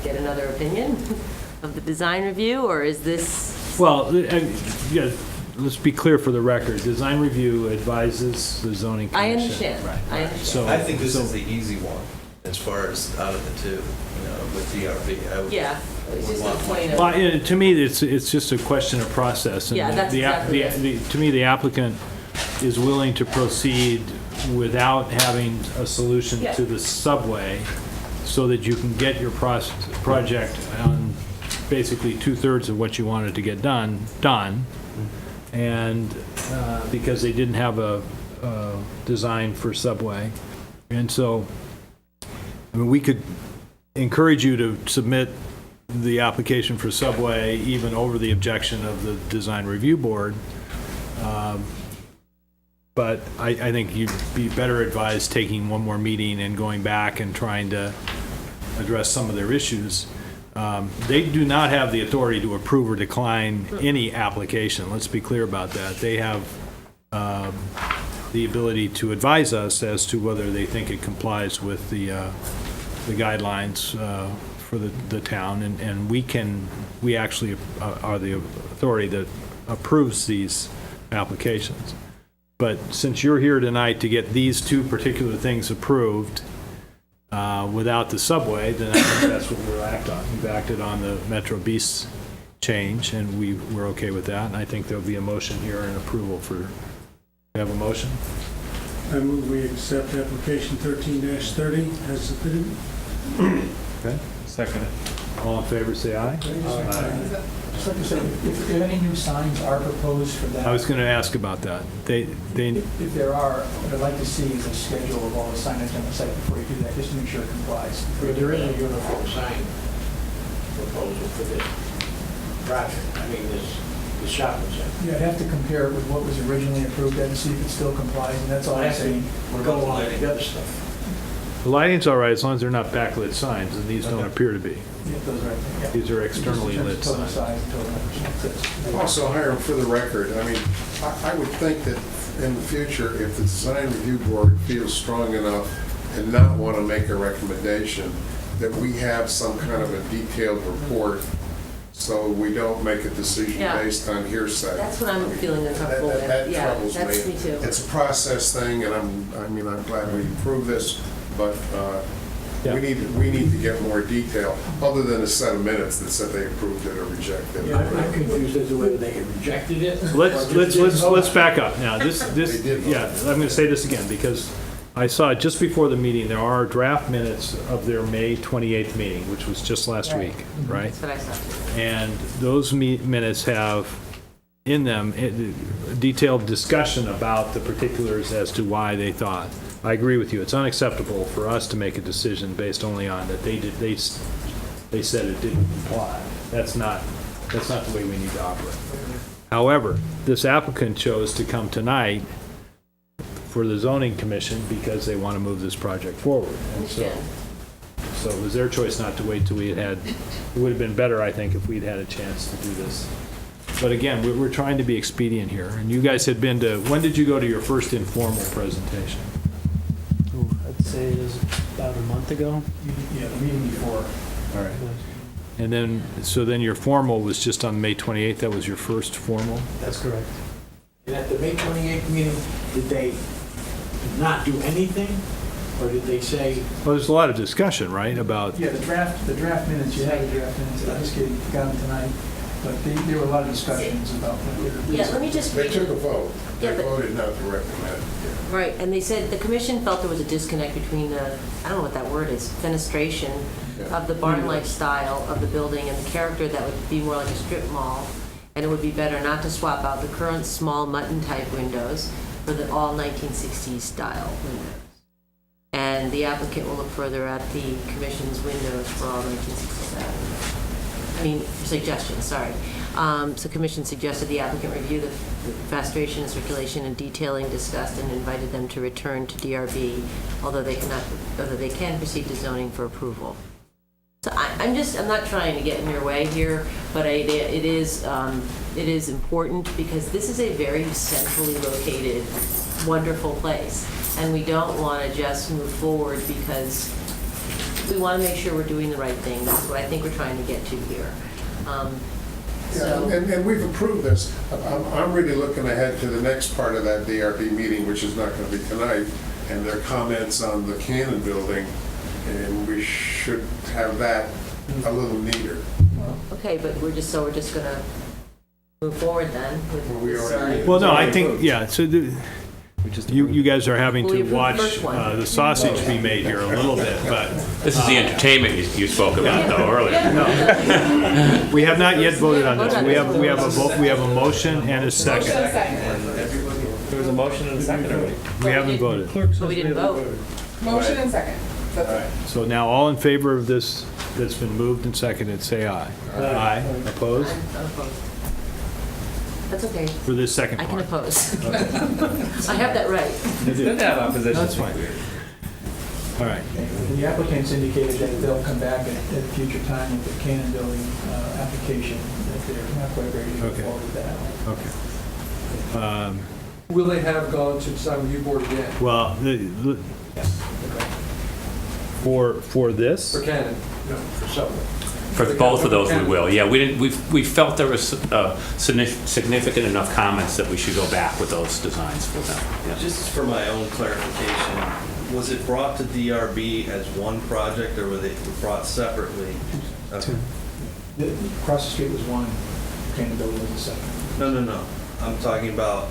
get another opinion of the design review, or is this? Well, yeah, let's be clear for the record. Design review advises the zoning commission. I understand. Right. I understand. So, I think this is the easy one, as far as out of the two, with DRB. I would- Yeah, it's just a point Well, of, to me, it's just a question of process. And Yeah, that's exactly it. To me, the applicant is willing to proceed without having a solution Yeah. to the subway so that you can get your project on basically 2/3 of what you wanted to get done. And because they didn't have a design for subway. And so, I mean, we could encourage you to submit the application for subway even over the objection of the design review board. But I think you'd be better advised taking one more meeting and going back and trying to address some of their issues. They do not have the authority to approve or decline any application. Let's be clear about that. They have the ability to advise us as to whether they think it complies with the guidelines for the town, and we actually are the authority that approves these applications. But since you're here tonight to get these two particular things approved without the subway, then I think that's what we'll act on. We've acted on the Metro Beast change, and we're okay with that, and I think there'll be a motion here and approval for, we have a motion? I move we accept application 13-30 as submitted. Okay. Second it. All in favor, say aye. Just like you said, if any new signs are proposed for that. I was going to ask about that. If there are, what I'd like to see is a schedule of all the signage on the site before you do that, just to make sure it complies. But there is a uniform sign proposal for this project. I mean, the shopping center. Yeah, I'd have to compare it with what was originally approved and see if it still complies, and that's all I'm saying. We're going along with the other stuff. The lighting's all right as long as they're not backlit signs, and these don't appear to be. Yeah, those are, yeah. These are externally lit Total signs. size, total number. Also, Hiram, for the record, I mean, I would think that in the future, if the design review board feels strong enough and not want to make a recommendation, that we have some kind of a detailed report so we don't make a decision Yeah. based on hearsay. That's what I'm feeling uncomfortable with. That Yeah, troubles me. that's me too. It's a process thing, and I'm glad we approved this, but Yeah. we need to get more detail, other than a set of minutes that said they approved it or rejected it. Yeah, I'm confused as to whether they had rejected it. Let's back up now. This, They did vote. yeah, I'm going to say this again, because I saw just before the meeting, there are draft minutes of their May 28th meeting, which was just last week, right? That's what I saw too. And those minutes have in them detailed discussion about the particulars as to why they thought. I agree with you. It's unacceptable for us to make a decision based only on that they said it didn't comply. That's not the way we need to operate. However, this applicant chose to come tonight for the zoning commission because they want to move this project forward. And so it was their choice not to wait till we had, it would have been better, I think, if we'd had a chance to do this. But again, we're trying to be expedient here. And you guys had been to, when did you go to your first informal presentation? I'd say it was about a month ago. Yeah, the meeting before. All right. And then, so then your formal was just on May 28th? That was your first formal? That's correct. And at the May 28th meeting, did they not do anything? Or did they say, Well, there's a lot of discussion, right, about, Yeah, the draft minutes, you have the draft minutes, I just got them tonight, but there were a lot of discussions about. Yeah, let me just They read. took a vote. They Yeah, but- voted not to recommend. Right, and they said the commission felt there was a disconnect between the, I don't know what that word is, fenestration of the barn-like style of the building and the character that would be more like a strip mall, and it would be better not to swap out the current small mutton-type windows for the all 1960s style windows. And the applicant will look further at the commission's windows for all 1967. I mean, suggestions, sorry. So commission suggested the applicant review the festration and circulation and detailing discussed and invited them to return to DRB, although they can proceed to zoning for approval. So I'm not trying to get in your way here, but it is important because this is a very centrally located, wonderful place. And we don't want to just move forward because we want to make sure we're doing the right thing. That's what I think we're trying to get to here. And we've approved this. I'm really looking ahead to the next part of that DRB meeting, which is not going to be tonight, and their comments on the Cannon building, and we should have that a little neater. Okay, but we're just going to move forward then with We this, already- Well, no, I think, yeah, so you guys are having Well, we to approved the watch first one. the sausage be made here a little bit, but This is the entertainment you spoke about, though, earlier. we have not yet voted on this. We have a motion and a second. There was a motion and a second already. We haven't voted. But we didn't vote. Motion and second. That's it. So now, all in favor of this that's been moved and seconded, say aye. Aye. Opposed? I'm opposed. That's okay. For this second I can part. oppose. I have that right. It's good to have opposition. That's fine. All right. And the applicants indicated that they'll come back at a future time with the Cannon building application, that they're not quite ready to go Okay. forward with that. Okay. Will they have gone to design review board again? Well, for this? For Cannon? No, for Subway. For both of those, we will. Yeah, we felt there was significant enough comments that we should go back with those designs for them. Yeah. Just for my own clarification, was it brought to DRB as one project, or were they brought separately? Okay. Across the street was one, Cannon building was the second. No. I'm talking about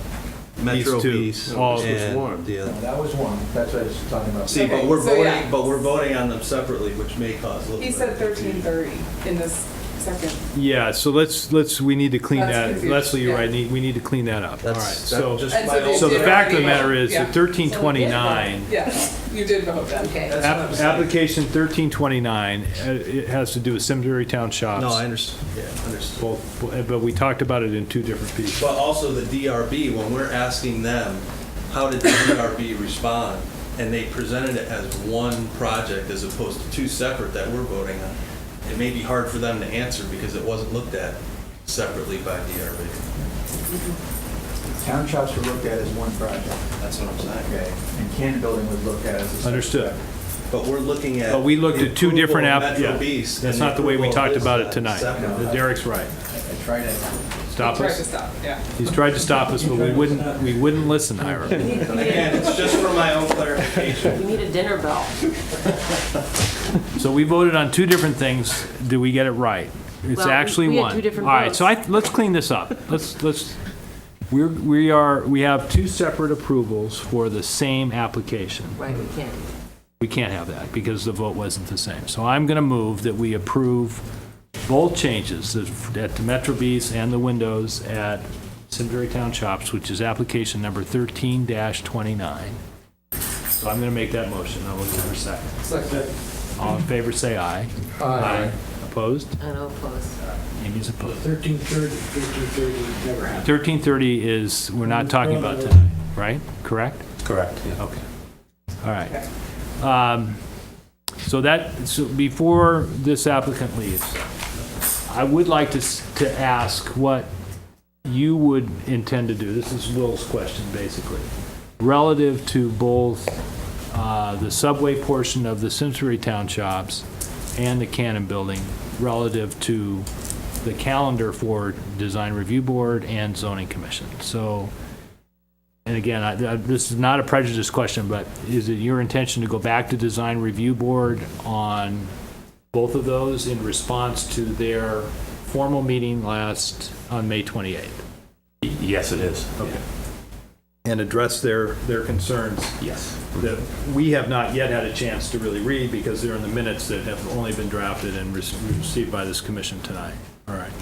Metro These two. Beast All and was the other. That was one, that's what I was talking about. See, Okay, but we're so voting, yeah. but we're voting on them separately, which may cause a little. He bit said of confusion. 13:30 in this second. Yeah, so we need to clean That's that, confusing, Leslie, you're yeah. right, we need to clean that up. All right, That's so, just And my so they own. so the did fact of the already matter vote. is, the Yeah. 1329, Yes, you did vote then. Okay. That's what I'm saying. application 1329, it has to do with Simsbury Town Shops. No, I understand, yeah, understood. But we talked about it in two different pieces. But also the DRB, when we're asking them, how did the DRB respond? And they presented it as one project as opposed to two separate that we're voting on. It may be hard for them to answer because it wasn't looked at separately by DRB. Town shops were looked at as one project, That's what I'm saying. okay, and Cannon building was looked at as a separate Understood. project. But we're looking at. But we looked at two the different approval of yeah. Metro Beast That's and the not the way we approval of talked this about it side tonight. separately. Derek's right. I tried to. Stop Tried to us. stop, yeah. He's tried to stop us, but we wouldn't listen, Ira. Again, it's just for my own clarification. We need a dinner bell. So we voted on two different things. Did we get it right? It's Well, actually we had one. two different All right, votes. so let's clean this up. We have two separate approvals for the same application. Right, we can't. We can't have that because the vote wasn't the same. So I'm going to move that we approve both changes at the Metro Beast and the windows at Simsbury Town Shops, which is application number 13-29. So I'm going to make that motion. I'll look for a second. Second. All in favor, say aye. Aye. Opposed? I know, opposed. Amy's opposed. 13:30 never happened. 1330 is, we're not talking about tonight, right? Correct? Correct. Okay. All right. So before this applicant leaves, I would like to ask what you would intend to do. This is Will's question, basically. Relative to both the subway portion of the Simsbury Town Shops and the Cannon Building, relative to the calendar for Design Review Board and Zoning Commission. So, and again, this is not a prejudice question, but is it your intention to go back to Design Review Board on both of those in response to their formal meeting on May 28th? Yes, it is. Okay. And address their concerns Yes. that we have not yet had a chance to really read because they're in the minutes that have only been drafted and received by this commission tonight. All right.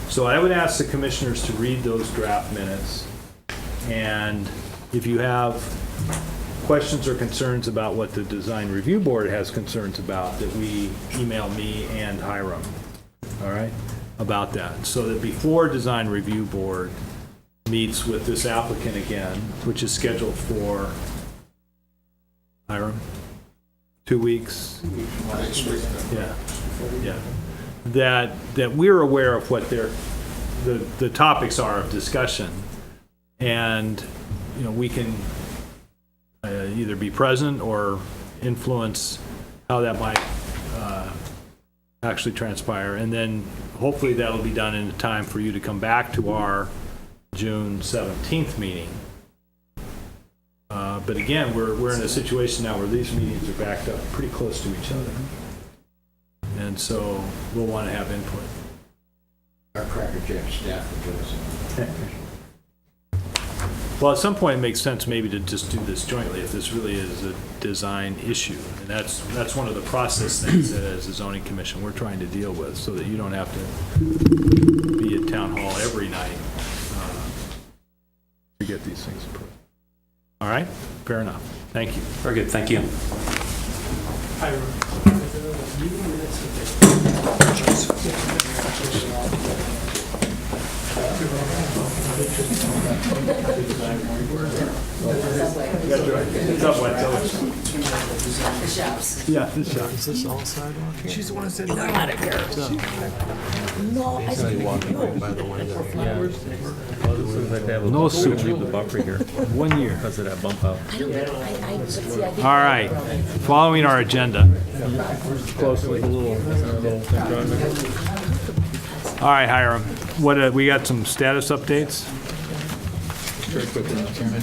So I would ask the commissioners to read those draft minutes, and if you have questions or concerns about what the Design Review Board has concerns about, that we email me and Hiram, all right, about that. So that before Design Review Board meets with this applicant again, which is scheduled for, Hiram, 2 weeks? Yeah, yeah. That we're aware of what the topics are of discussion, and, you know, we can either be present or influence how that might actually transpire. And then hopefully that'll be done in time for you to come back to our June 17th meeting. But again, we're in a situation now where these meetings are backed up pretty close to each other. And so we'll want to have input. Our Cracker Jack staff will give us Well, at some point, it makes sense maybe to just do this jointly if this really is a design issue. And that's one of the process things that as a zoning commission we're trying to deal with, so that you don't have to be at town hall every night to get these things approved. All right? Fair enough. Thank you. Very good, thank you. Yeah, this shop. Is this all sidewalk here? She's the one that said. No soup. The buffer here 1 year. because of that bump out. All right. Following our agenda. Closely. All right, Hiram. What we got some status updates? Very quickly, Mr. Chairman.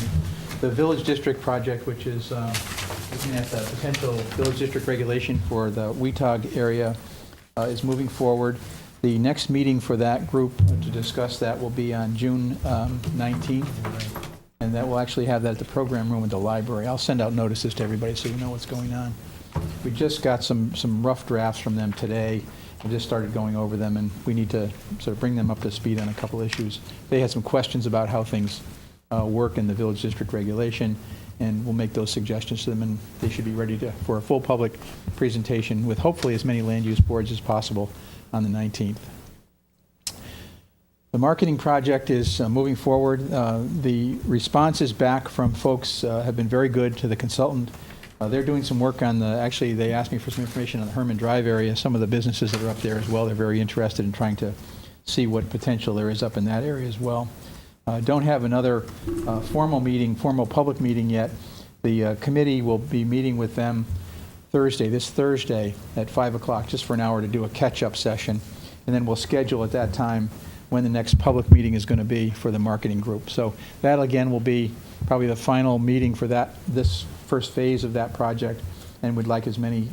The Village District project, which is looking at the potential Village District regulation for the Weetag area, is moving forward. The next meeting for that group to discuss that will be on June 19th, and that will actually have that at the program room at the library. I'll send out notices to everybody so you know what's going on. We just got some rough drafts from them today. We just started going over them, and we need to sort of bring them up to speed on a couple issues. They had some questions about how things work in the Village District regulation, and we'll make those suggestions to them, and they should be ready for a full public presentation with hopefully as many land use boards as possible on the 19th. The marketing project is moving forward. The responses back from folks have been very good to the consultant. They're doing some work on actually they asked me for some information on the Herman Drive area, some of the businesses that are up there as well. They're very interested in trying to see what potential there is up in that area as well. Don't have another formal public meeting yet. The committee will be meeting with them this Thursday at 5 o'clock, just for an hour to do a catch-up session. And then we'll schedule at that time when the next public meeting is going to be for the marketing group. So that, again, will be probably the final meeting for this first phase of that project. And we'd like as many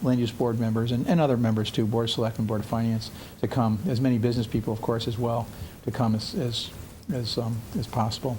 land use board members and other members too, Board of Selectmen, Board of Finance, to come, as many business people, of course, as well, to come as possible.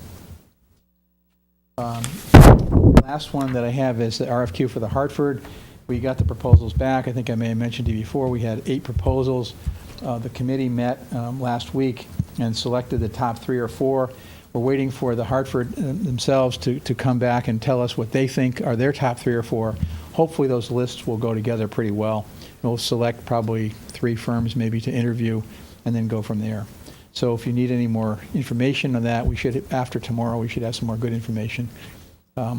Last one that I have is the RFQ for the Hartford. We got the proposals back. I think I may have mentioned to you before, we had 8 proposals. The committee met last week and selected the top 3 or 4. We're waiting for the Hartford themselves to come back and tell us what they think are their top 3 or 4. Hopefully those lists will go together pretty well. We'll select probably 3 firms maybe to interview and then go from there. So if you need any more information on that, after tomorrow, we should have some more good information.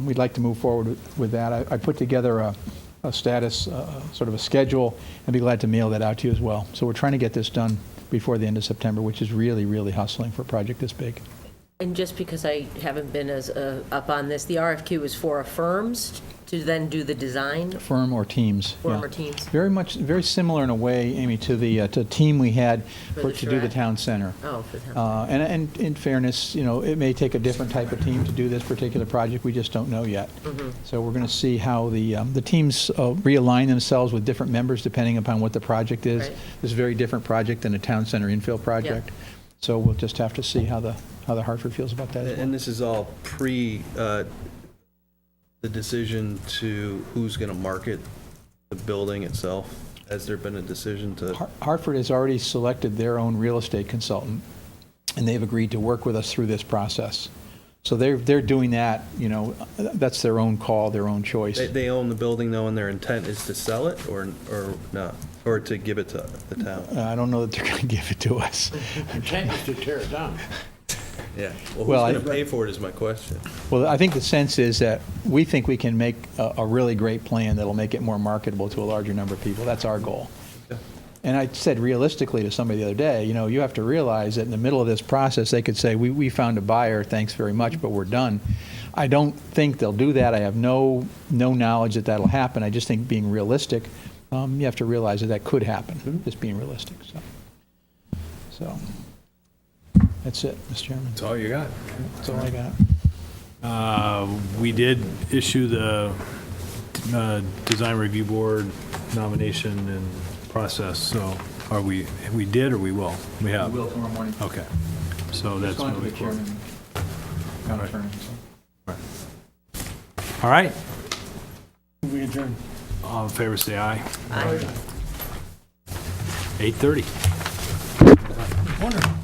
We'd like to move forward with that. I put together a status, sort of a schedule, and be glad to mail that out to you as well. So we're trying to get this done before the end of September, which is really, really hustling for a project this big. And just because I haven't been as up on this, the RFQ is for firms to then do the design? Firm or teams. Firm or teams. Very similar in a way, Amy, to the team we had to do the town center. Oh, for the town center. And in fairness, it may take a different type of team to do this particular project. We just don't know yet. Mm-hmm. So we're going to see how the teams realign themselves with different members depending upon what the project is. Right. This is a very different project than a town center infill project. Yeah. So we'll just have to see how the Hartford feels about that as well. And this is all pre the decision to who's going to market the building itself. Has there been a decision to? Hartford has already selected their own real estate consultant, and they've agreed to work with us through this process. So they're doing that, you know, that's their own call, their own choice. They own the building though, and their intent is to sell it or not? Or to give it to the town? I don't know that they're going to give it to us. Intent is to tear it down. Yeah. Well, Well, who's going to pay for it is my question. Well, I think the sense is that we think we can make a really great plan that'll make it more marketable to a larger number of people. That's our goal. And I said realistically to somebody the other day, you know, you have to realize that in the middle of this process, they could say, we found a buyer, thanks very much, but we're done. I don't think they'll do that. I have no knowledge that that'll happen. I just think being realistic, you have to realize that that could happen, just being realistic. So that's it, Mr. Chairman. That's all you got. That's all I got. We did issue the Design Review Board nomination and process, so we did or we will? We have? We will tomorrow morning. Okay. So that's Respond to the moving forward. chairman, county attorney, so. All right. We adjourn. All in favor, say aye. Aye. 8:30. Wonderful.